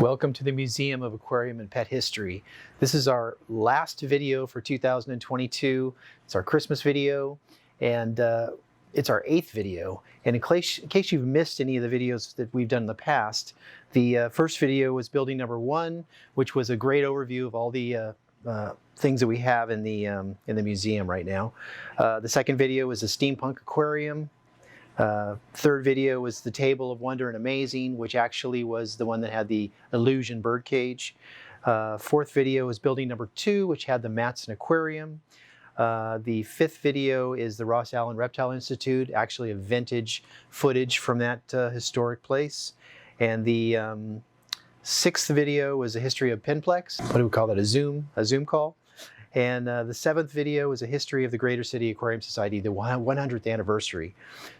Welcome to the Museum of Aquarium and Pet History. This is our last video for 2022. It's our Christmas video, and it's our 8th video. And in case you've missed any of the videos that we've done in the past, the first video was building number 1, which was a great overview of all the things that we have in the museum right now. The second video was a steampunk aquarium. Third video was the Table of Wonder and Amazing, which actually was the one that had the illusion birdcage. Fourth video was building number 2, which had the Matson Aquarium. The 5th video is the Ross Allen Reptile Institute, actually a vintage footage from that historic place. And the 6th video was a history of Pinplex. What do we call that? A Zoom call. And the 7th video is a history of the Greater City Aquarium Society, the 100th anniversary.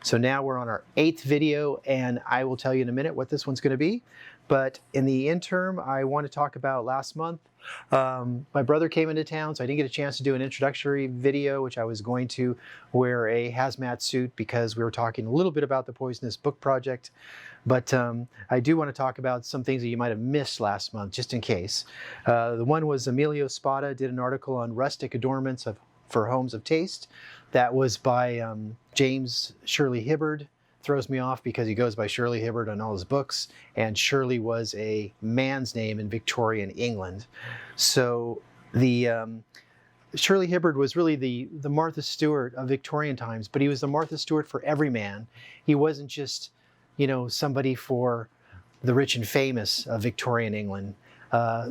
So now we're on our 8th video, and I will tell you in a minute what this one's going to be. But in the interim, I want to talk about last month. My brother came into town, so I didn't get a chance to do an introductory video, which I was going to wear a hazmat suit because we were talking a little bit about the Poisonous Book Project. But I do want to talk about some things that you might have missed last month, just in case. The one was Emilio Spada did an article on rustic adornments for homes of taste. That was by James Shirley Hibbard. Throws me off because he goes by Shirley Hibbard on all his books, and Shirley was a man's name in Victorian England. So the Shirley Hibbard was really the Martha Stewart of Victorian times, but he was the Martha Stewart for every man. He wasn't just, you know, somebody for the rich and famous of Victorian England.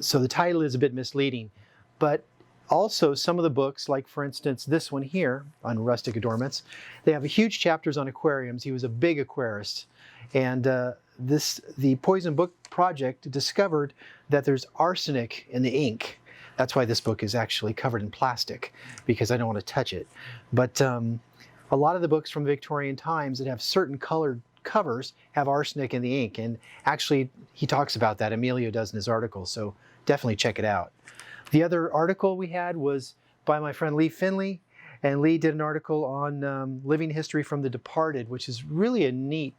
So the title is a bit misleading, but also some of the books, like for instance this one here on rustic adornments, they have huge chapters on aquariums. He was a big aquarist, and the Poison Book Project discovered that there's arsenic in the ink. That's why this book is actually covered in plastic, because I don't want to touch it. But a lot of the books from Victorian times that have certain colored covers have arsenic in the ink, and actually he talks about that. Emilio does in his article, so definitely check it out. The other article we had was by my friend Lee Finley, and Lee did an article on living history from the departed, which is really a neat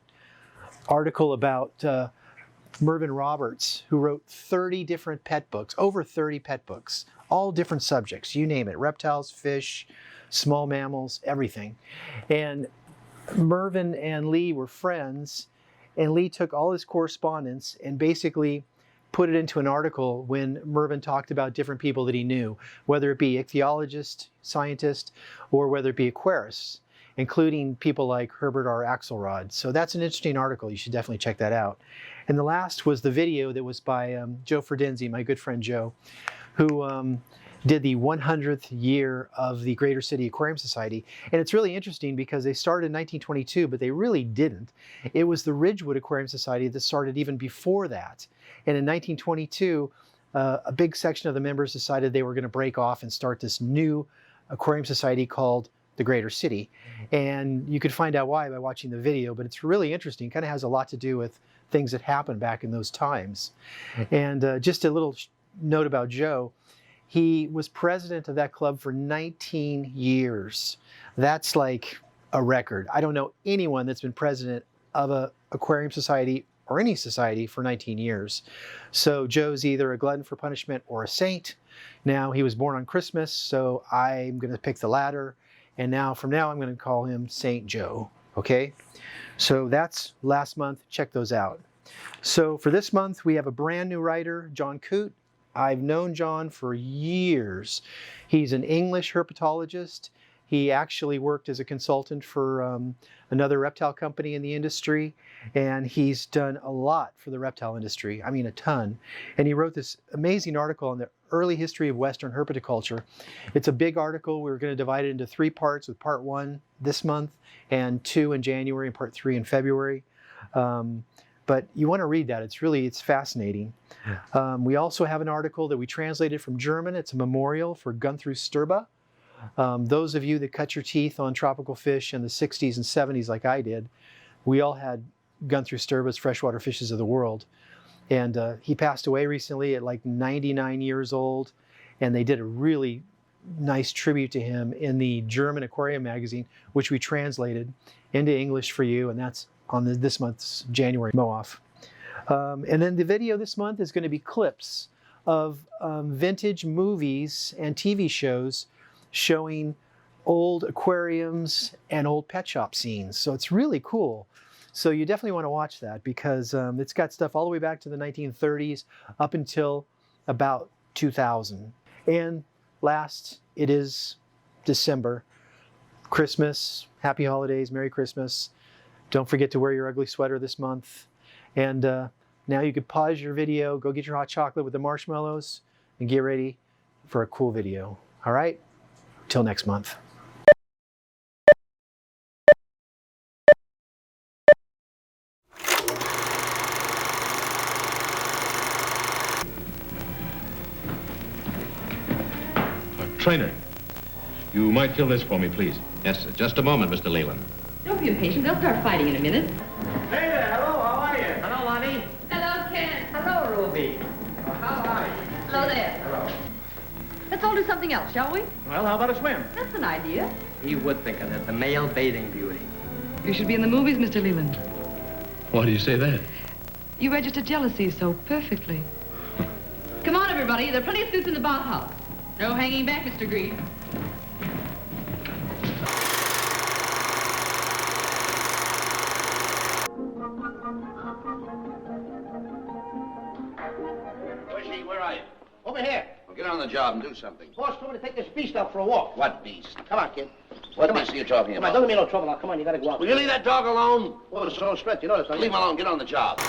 article about Mervyn Roberts, who wrote 30 different pet books, over 30 pet books, all different subjects, you name it, reptiles, fish, small mammals, everything. And Mervyn and Lee were friends, and Lee took all his correspondence and basically put it into an article when Mervyn talked about different people that he knew, whether it be ichthyologists, scientists, or whether it be aquarists, including people like Herbert R. Axelrod. So that's an interesting article. You should definitely check that out. And the last was the video that was by Joe Ferdenzi, my good friend Joe, who did the 100th year of the Greater City Aquarium Society. And it's really interesting because they started in 1922, but they really didn't. It was the Ridgewood Aquarium Society that started even before that. And in 1922, a big section of the members decided they were going to break off and start this new aquarium society called the Greater City. And you could find out why by watching the video, but it's really interesting. It kind of has a lot to do with things that happened back in those times. And just a little note about Joe. He was president of that club for 19 years. That's like a record. I don't know anyone that's been president of an aquarium society or any society for 19 years. So Joe's either a glutton for punishment or a saint. Now, he was born on Christmas, so I'm going to pick the latter. And now, from now, I'm going to call him Saint Joe. Okay? So that's last month. Check those out. So for this month, we have a brand new writer, John Coote. I've known John for years. He's an English herpetologist. He actually worked as a consultant for another reptile company in the industry, and he's done a lot for the reptile industry. I mean, a ton. And he wrote this amazing article on the early history of Western herpetoculture. It's a big article. We're going to divide it into 3 parts, with part 1 this month, and 2 in January, and part 3 in February. But you want to read that. It's fascinating. We also have an article that we translated from German. It's a memorial for Gunther Sturba. Those of you that cut your teeth on tropical fish in the 60s and 70s like I did, we all had Gunther Sturba's Freshwater Fishes of the World. And he passed away recently at like 99 years old. And they did a really nice tribute to him in the German Aquarium magazine, which we translated into English for you. And that's on this month's January MOAF. And then the video this month is going to be clips of vintage movies and TV shows showing old aquariums and old pet shop scenes. So it's really cool. So you definitely want to watch that because it's got stuff all the way back to the 1930s up until about 2000. And last, it is December. Christmas, happy holidays, Merry Christmas. Don't forget to wear your ugly sweater this month. And now you could pause your video, go get your hot chocolate with the marshmallows, and get ready for a cool video. All right? Till next month. Trainer, you might fill this for me, please. Yes, sir. Just a moment, Mr. Leland. Don't be impatient. They'll start fighting in a minute. Hey there. Hello. How are you? Hello, Lonnie. Hello, Ken. Hello, Ruby. How are you? Hello there. Hello. Let's all do something else, shall we? Well, how about a swim? That's an idea. He would think of that. The male bathing beauty. You should be in the movies, Mr. Leland. Why do you say that? You register jealousy so perfectly. Come on, everybody. There are plenty of suits in the bathhouse. No hanging back, Mr. Green. Where are you? Over here. Well, get on the job and do something. Boss told me to take this beast out for a walk. What beast? Come on, kid. What Come beast on. are you talking Come on, about? don't give me no trouble now. Come on, you gotta go out. Will you leave that dog alone? Well, it's no strength, you know this, don't you? Leave him alone. Get on the job.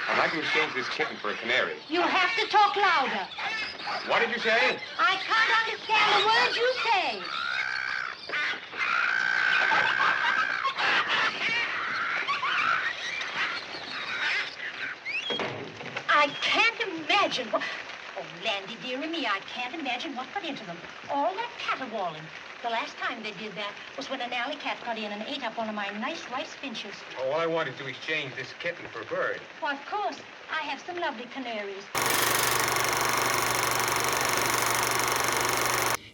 I'd like to exchange this kitten for a canary. You'll have to talk louder. What did you say? I can't understand the words you say. I can't imagine what... Oh, Landy, dearie me, I can't imagine what got into them. All that caterwauling. The last time they did that was when an alley cat got in and ate up one of my nice rice finches. Oh, all I wanted to exchange this kitten for a bird. Why, of course. I have some lovely canaries.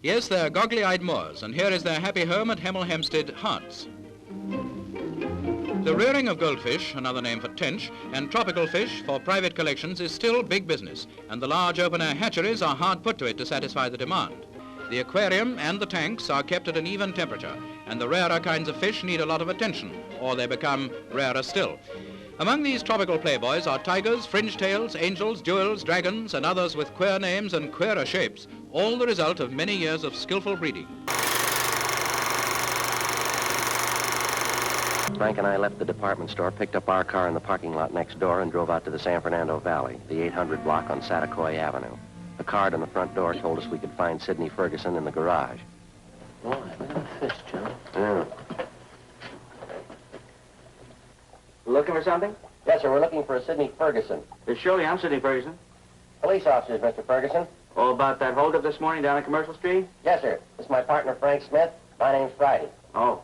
Yes, they're goggly-eyed moors, and here is their happy home at Hemel Hempstead, Hants. The rearing of goldfish, another name for tench, and tropical fish for private collections is still big business, and the large open-air hatcheries are hard put to it to satisfy the demand. The aquarium and the tanks are kept at an even temperature, and the rarer kinds of fish need a lot of attention, or they become rarer still. Among these tropical playboys are tigers, fringe-tails, angels, jewels, dragons, and others with queer names and queerer shapes, all the result of many years of skillful breeding. Frank and I left the department store, picked up our car in the parking lot next door, and drove out to the San Fernando Valley, the 800 block on Satakoy Avenue. The card on the front door told us we could find Sidney Ferguson in the garage. Boy, look at the fish, Joe. Yeah. Looking for something? Yes, sir, we're looking for a Sidney Ferguson. Surely, I'm Sidney Ferguson. Police officers, Mr. Ferguson. Oh, about that holdup this morning down on Commercial Street? Yes, sir. This is my partner, Frank Smith. My name's Friday. Oh.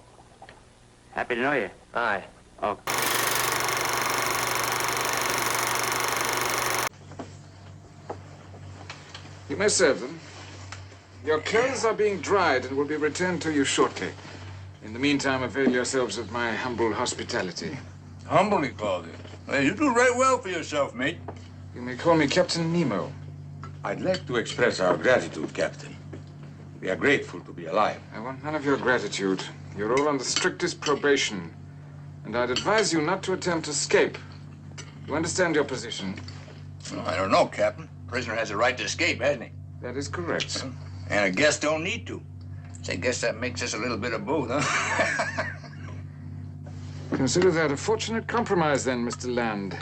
Happy to know you. Aye. Oh. You may serve them. Your clothes are being dried and will be returned to you shortly. In the meantime, avail yourselves of my humble hospitality. Humble, he called it. Well, you do right well for yourself, mate. You may call me Captain Nemo. I'd like to express our gratitude, Captain. We are grateful to be alive. I want none of your gratitude. You're all on the strictest probation. And I'd advise you not to attempt escape. You understand your position? Well, I don't know, Captain. Prisoner has a right to escape, hasn't he? That is correct. And a guest don't need to. So I guess that makes us a little bit of both, huh? Consider that a fortunate compromise, then, Mr. Land.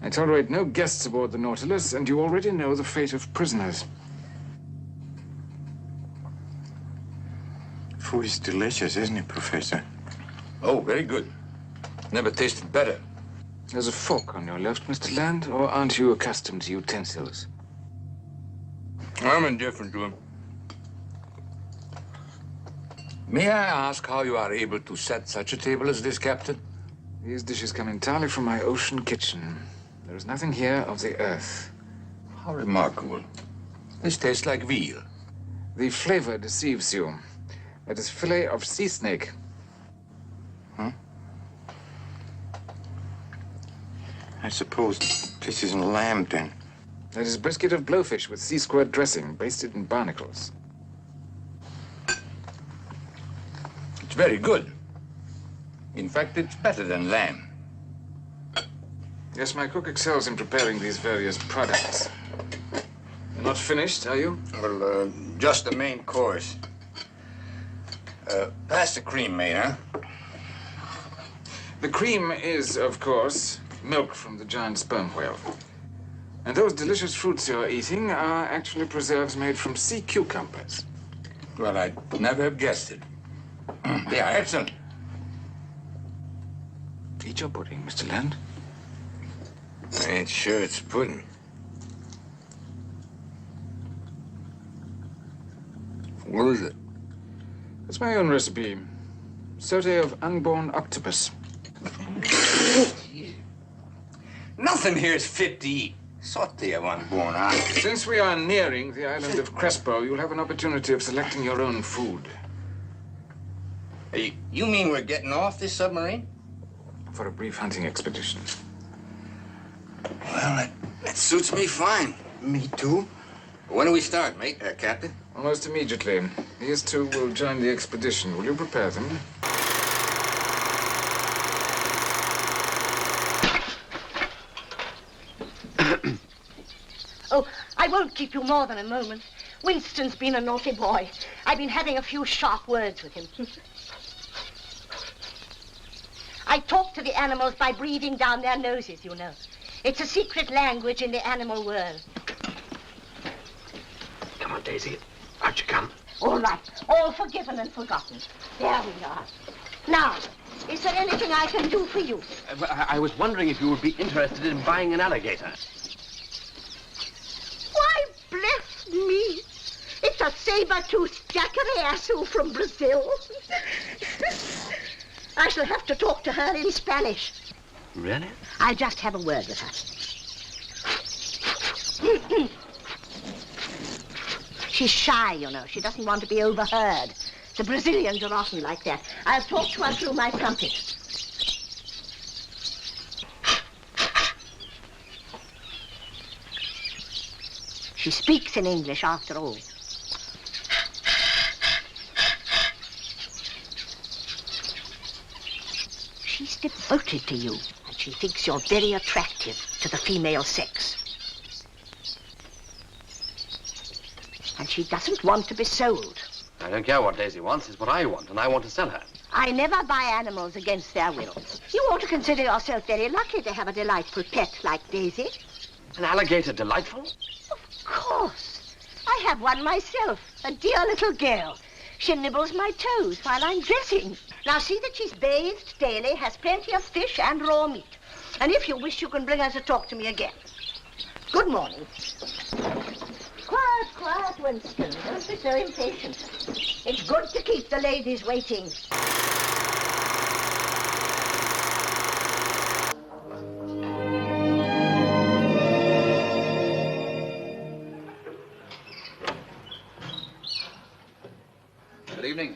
I tolerate no guests aboard the Nautilus, and you already know the fate of prisoners. Food is delicious, isn't it, Professor? Oh, very good. Never tasted better. There's a fork on your left, Mr. Land, or aren't you accustomed to utensils? I'm indifferent to him. May I ask how you are able to set such a table as this, Captain? These dishes come entirely from my ocean kitchen. There is nothing here of the earth. How remarkable. This tastes like veal. The flavor deceives you. That is fillet of sea snake. Huh? I suppose this isn't lamb, then. That is brisket of blowfish with sea squirt dressing, basted in barnacles. It's very good. In fact, it's better than lamb. Yes, my cook excels in preparing these various products. You're not finished, are you? Well, just the main course. Pass the cream, mate, huh? The cream is, of course, milk from the giant sperm whale. And those delicious fruits you're eating are actually preserves made from sea cucumbers. Well, I'd never have guessed it. They are excellent. Eat your pudding, Mr. Land. I ain't sure it's pudding. What is it? It's my own recipe. Sauté of unborn octopus. Nothing here is fit to eat. Sauté of unborn octopus. Since we are nearing the island of Crespo, you'll have an opportunity of selecting your own food. Hey, you mean we're getting off this submarine? For a brief hunting expedition. Well, that suits me fine. Me too. When do we start, mate, Captain? Almost immediately. These two will join the expedition. Will you prepare them? Oh, I won't keep you more than a moment. Winston's been a naughty boy. I've been having a few sharp words with him. I talk to the animals by breathing down their noses, you know. It's a secret language in the animal world. Come on, Daisy. Out you come. All right. All forgiven and forgotten. There we are. Now, is there anything I can do for you? I was wondering if you would be interested in buying an alligator. Why, bless me. It's a saber-toothed jacarasu from Brazil. I shall have to talk to her in Spanish. Really? I'll just have a word with her. She's shy, you know. She doesn't want to be overheard. The Brazilians are often like that. I'll talk to her through my trumpet. She speaks in English after all. She's devoted to you, and she thinks you're very attractive to the female sex. And she doesn't want to be sold. I don't care what Daisy wants. It's what I want, and I want to sell her. I never buy animals against their will. You ought to consider yourself very lucky to have a delightful pet like Daisy. An alligator delightful? Of course. I have one myself, a dear little girl. She nibbles my toes while I'm dressing. Now see that she's bathed daily, has plenty of fish and raw meat. And if you wish, you can bring her to talk to me again. Good morning. Quiet, quiet, Winston. Don't be so impatient. It's good to keep the ladies waiting. Good evening.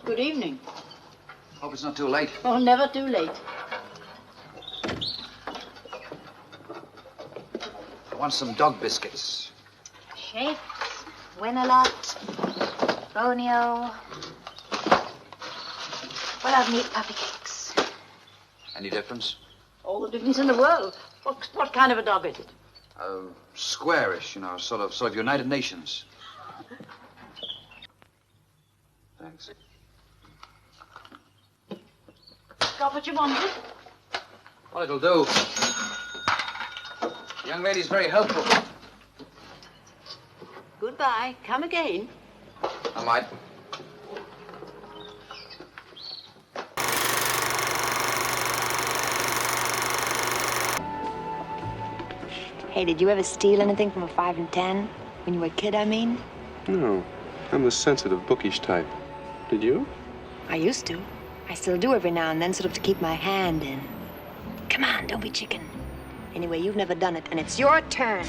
Good evening. Hope it's not too late. Oh, never too late. I want some dog biscuits. Shakes, Winalot, Bonio. What of neat puppy cakes? Any difference? All the difference in the world. What kind of a dog is it? Squarish, you know, sort of United Nations. Thanks. Got what you wanted? Well, it'll do. The young lady's very helpful. Goodbye. Come again. I might. Hey, did you ever steal anything from a 5 and 10? When you were a kid, I mean? No, I'm the sensitive, bookish type. Did you? I used to. I still do every now and then, sort of to keep my hand in. Come on, don't be chicken. Anyway, you've never done it, and it's your turn.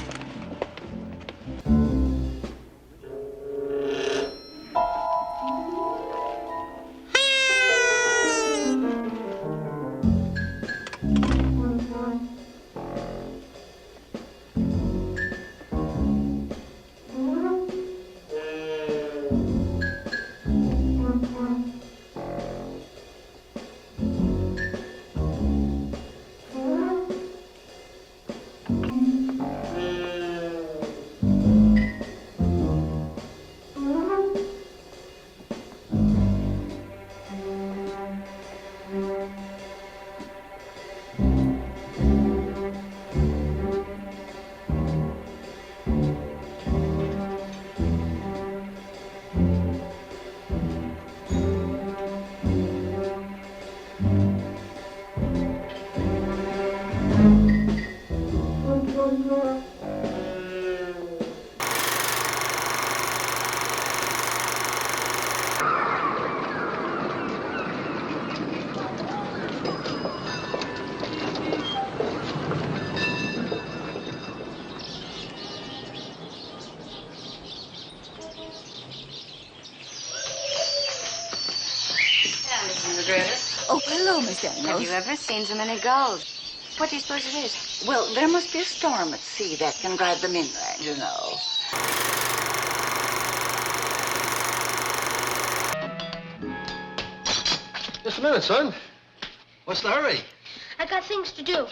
Oh, hello, Miss Daniels. Have you ever seen so many gulls? What do you suppose it is? Well, there must be a storm at sea that can drive them inland, you know. Just a minute, son. What's the hurry? I got things to do.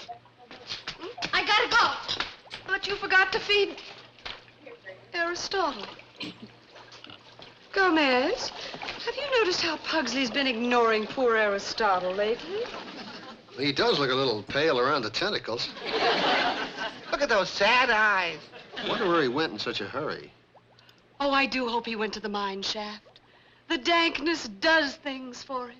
I gotta go. But you forgot to feed Aristotle. Gomez, have you noticed how Pugsley's been ignoring poor Aristotle lately? He does look a little pale around the tentacles. Look at those sad eyes. Wonder where he went in such a hurry. Oh, I do hope he went to the mine shaft. The dankness does things for him.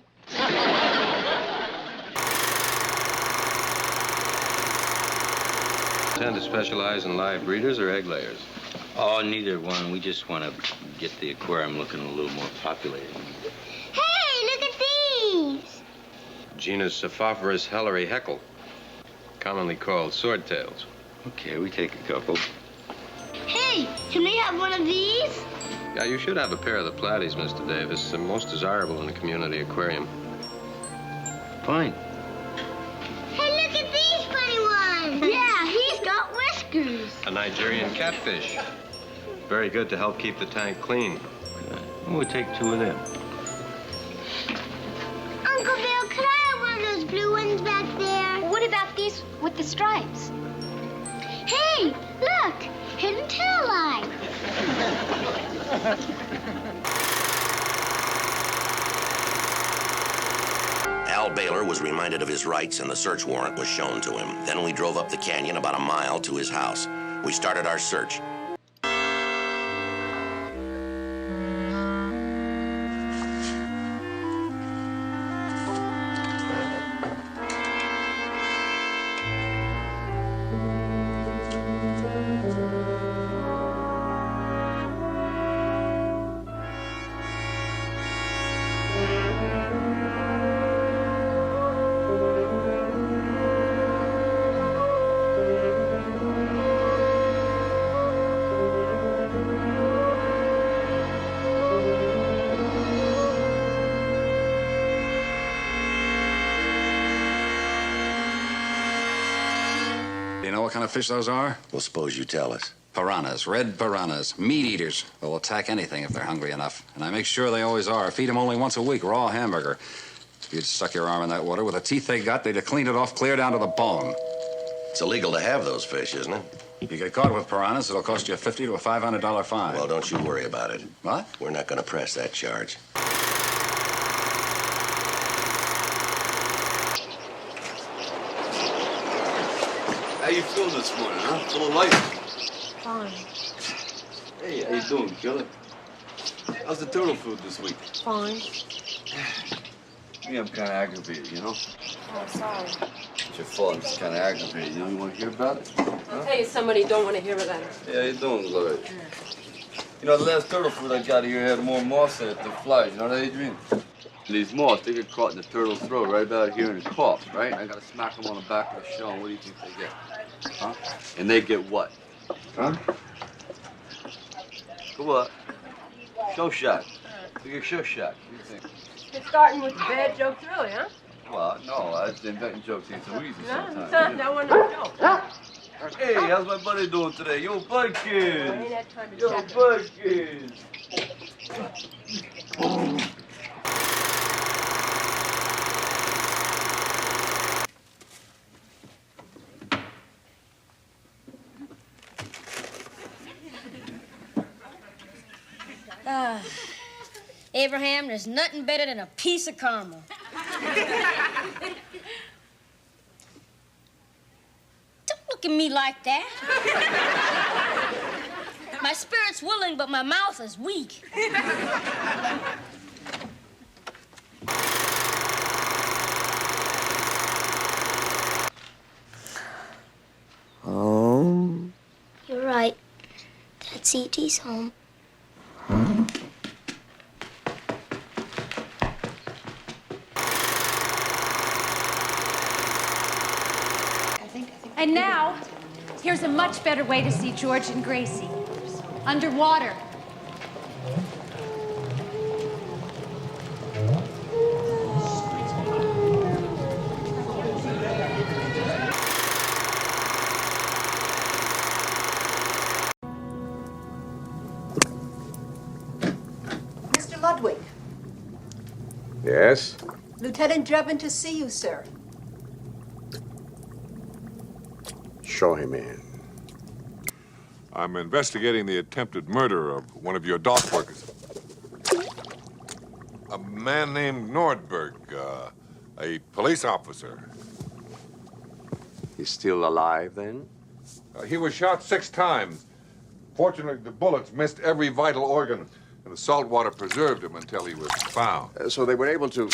Tend to specialize in live breeders or egg layers? Oh, neither one. We just want to get the aquarium looking a little more populated. Hey, look at these. Genus Saphophorus helleri Heckel, commonly called swordtails. Okay, we take a couple. Hey, can we have one of these? Yeah, you should have a pair of the platies, Mr. Davis. They're most desirable in a community aquarium. Fine. Hey, look at these funny ones. Yeah, he's got whiskers. A Nigerian catfish. Very good to help keep the tank clean. We'll take two of them. Uncle Bill, could I have one of those blue ones back there? What about these with the stripes? Hey, look, hidden tail light. Al Baylor was reminded of his rights and the search warrant was shown to him. Then we drove up the canyon about a mile to his house. We started our search. You know what kind of fish those are? Well, suppose you tell us. Piranhas, red piranhas, meat eaters. They'll attack anything if they're hungry enough. And I make sure they always are. Feed them only once a week, raw hamburger. If you'd stuck your arm in that water with the teeth they got, they'd have cleaned it off clear down to the bone. It's illegal to have those fish, isn't it? If you get caught with piranhas, it'll cost you a $50 to a $500 fine. Well, don't you worry about it. What? We're not going to press that charge. How you feeling this morning, huh? Full of life? Fine. Hey, how you doing, killer? How's the turtle food this week? Fine. Me, I'm kind of aggravated, you know? Oh, sorry. It's your fault. I'm just kind of aggravated. You know, you want to hear about it? Huh? I'll tell you somebody don't want to hear of that. Yeah, you doing, Lloyd? You know, the last turtle food I got here had more moss in it than flies. You know that, Adrian? And these moths, they get caught in the turtle's throat right about here in his cough, right? I gotta smack them on the back of the shell, and what do you think they get? Huh? And they get what? Huh? Go what? Show shot. They get show shot. What do you think? You're starting with the bad jokes early, huh? Well, no, I just inventing jokes ain't so easy sometimes. No, that one no joke. Hey, how's my buddy doing today? Yo, Budkins! Ain't that time to Yo, chat. Budkins! Abraham, there's nothing better than a piece of caramel. Don't look at me like that. My spirit's willing, but my mouth is weak. Home. You're right. That's E.T.'s home. And now, here's a much better way to see George and Gracie. Underwater. Mr. Ludwig, Yes? Lieutenant Drebin to see you, sir. Show him in. I'm investigating the attempted murder of one of your dock workers. A man named Nordberg, a police officer. He's still alive, then? He was shot 6 times. Fortunately, the bullets missed every vital organ, and the salt water preserved him until he was found. So they were able to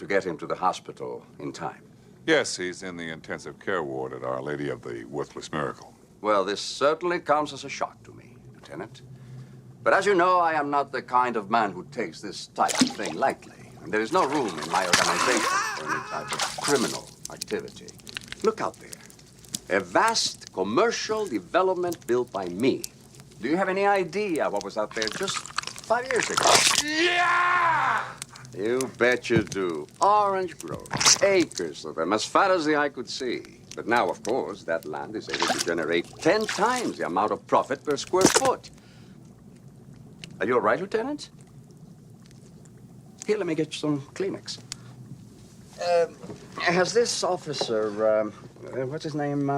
get him to the hospital in time. Yes, he's in the intensive care ward at Our Lady of the Worthless Miracle. Well, this certainly comes as a shock to me, Lieutenant. But as you know, I am not the kind of man who takes this type of thing lightly. And there is no room in my organization for any type of criminal activity. Look out there. A vast commercial development built by me. Do you have any idea what was out there just 5 years ago? Yeah! You bet you do. Orange groves, acres of them, as far as the eye could see. But now, of course, that land is able to generate 10 times the amount of profit per square foot. Are you all right, Lieutenant? Here, let me get you some Kleenex. Has this officer, what's his name,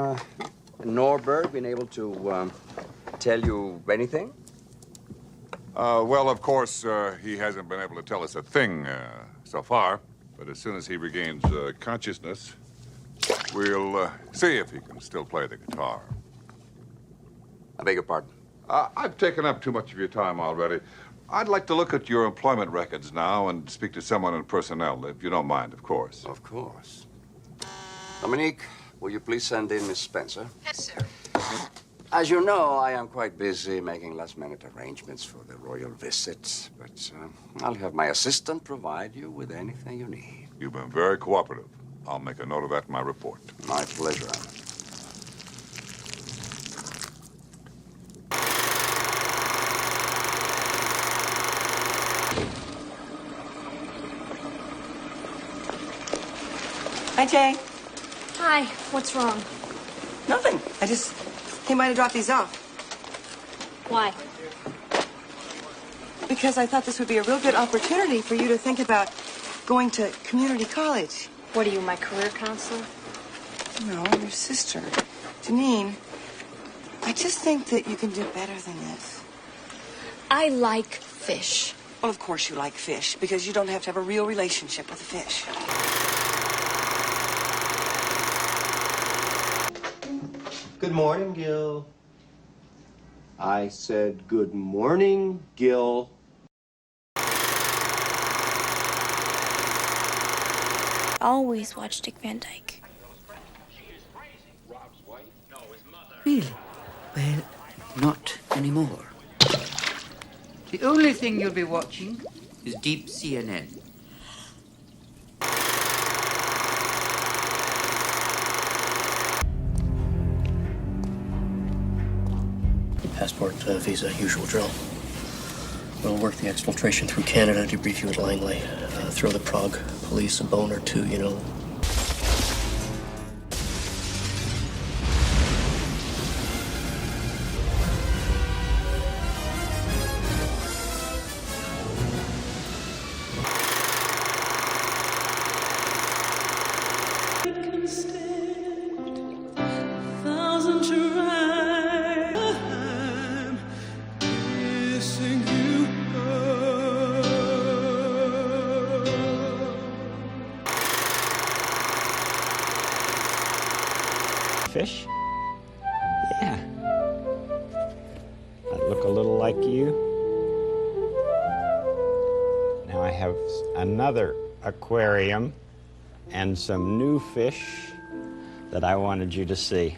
Norberg, been able to tell you anything? Well, of course, he hasn't been able to tell us a thing so far. But as soon as he regains consciousness, we'll see if he can still play the guitar. I beg your pardon? I've taken up too much of your time already. I'd like to look at your employment records now and speak to someone in personnel, if you don't mind, of course. Of course. Dominique, will you please send in Miss Spencer? Yes, sir. As you know, I am quite busy making last-minute arrangements for the royal visit, but I'll have my assistant provide you with anything you need. You've been very cooperative. I'll make a note of that in my report. My pleasure. Hi, Jay. Hi, what's wrong? Nothing. I just came by to drop these off. Why? Because I thought this would be a real good opportunity for you to think about going to community college. What are you, my career counselor? No, your sister, Janine. I just think that you can do better than this. I like fish. Well, of course you like fish, because you don't have to have a real relationship with a fish. Good morning, Gil. I said good morning, Gil. Always watch Dick Van Dyke. Rob's wife. Really? Well, not anymore. The only thing you'll be watching is Deep CNN. Passport, visa, usual drill. We'll work the exfiltration through Canada, debrief you at Langley. Throw the Prague police a bone or two, you know. Fish? Yeah. That look a little like you. Now I have another aquarium and some new fish that I wanted you to see.